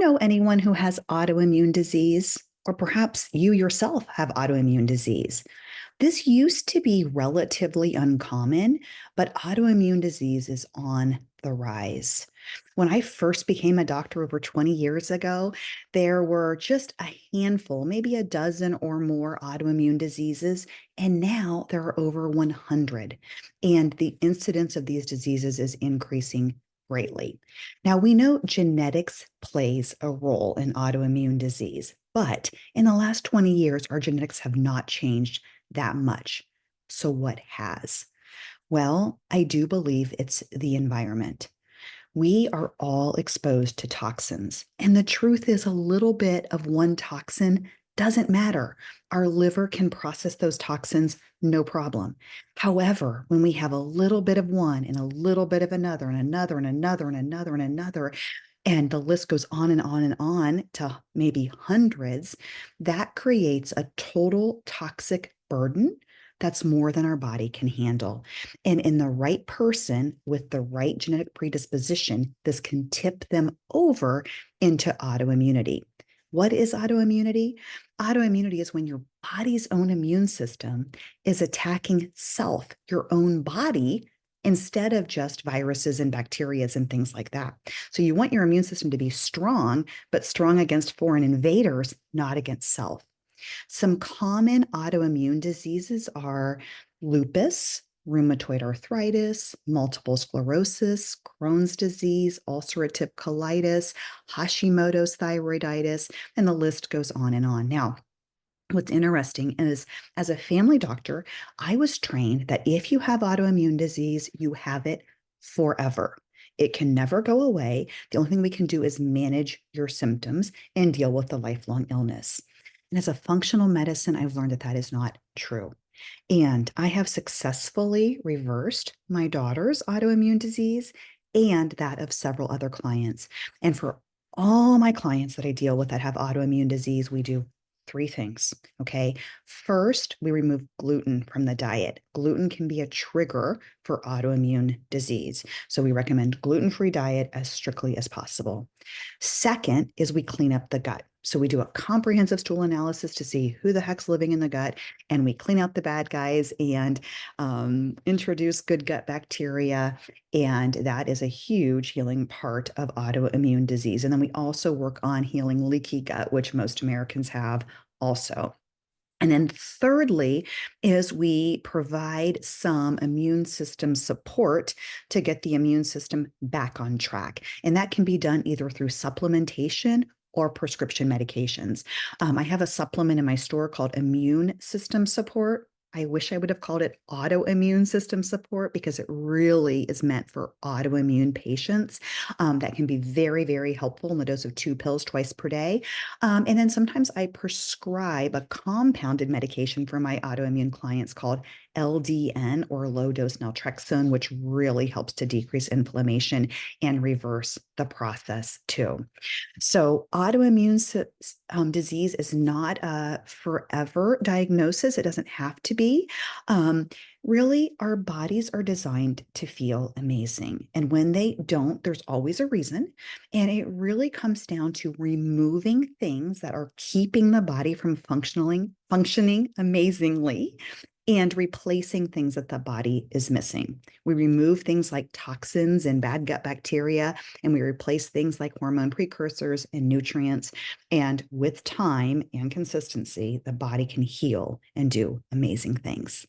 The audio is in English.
know anyone who has autoimmune disease? Or perhaps you yourself have autoimmune disease. This used to be relatively uncommon, but autoimmune disease is on the rise. When I first became a doctor over 20 years ago, there were just a handful, maybe a dozen or more autoimmune diseases, and now there are over 100. And the incidence of these diseases is increasing greatly. Now, we know genetics plays a role in autoimmune disease, but in the last 20 years, our genetics have not changed that much. So, what has? Well, I do believe it's the environment. We are all exposed to toxins. And the truth is, a little bit of one toxin doesn't matter. Our liver can process those toxins no problem. However, when we have a little bit of one and a little bit of another and another and another and another and another, and the list goes on and on and on to maybe hundreds, that creates a total toxic burden that's more than our body can handle. And in the right person with the right genetic predisposition, this can tip them over into autoimmunity. What is autoimmunity? Autoimmunity is when your body's own immune system is attacking self, your own body, instead of just viruses and bacteria and things like that. So you want your immune system to be strong, but strong against foreign invaders, not against self. Some common autoimmune diseases are lupus, rheumatoid arthritis, multiple sclerosis, Crohn's disease, ulcerative colitis, Hashimoto's thyroiditis, and the list goes on and on. Now, what's interesting is, as a family doctor, I was trained that if you have autoimmune disease, you have it forever. It can never go away. The only thing we can do is manage your symptoms and deal with the lifelong illness. And as a functional medicine, I've learned that that is not true. And I have successfully reversed my daughter's autoimmune disease and that of several other clients. And for all my clients that I deal with that have autoimmune disease, we do three things. Okay. First, we remove gluten from the diet. Gluten can be a trigger for autoimmune disease. So we recommend gluten-free diet as strictly as possible. Second is we clean up the gut. So we do a comprehensive stool analysis to see who the heck's living in the gut, and we clean out the bad guys and introduce good gut bacteria. And that is a huge healing part of autoimmune disease. And then we also work on healing leaky gut, which most Americans have also. And then thirdly is we provide some immune system support to get the immune system back on track. And that can be done either through supplementation or prescription medications. I have a supplement in my store called Immune System Support. I wish I would have called it autoimmune system support because it really is meant for autoimmune patients. That can be very, very helpful in the dose of 2 pills twice per day. And then sometimes I prescribe a compounded medication for my autoimmune clients called LDN, or low dose naltrexone, which really helps to decrease inflammation and reverse the process too. So autoimmune disease is not a forever diagnosis. It doesn't have to be. Um, Really, our bodies are designed to feel amazing. And when they don't, there's always a reason. And it really comes down to removing things that are keeping the body from functioning amazingly and replacing things that the body is missing. We remove things like toxins and bad gut bacteria, and we replace things like hormone precursors and nutrients. And with time and consistency, the body can heal and do amazing things.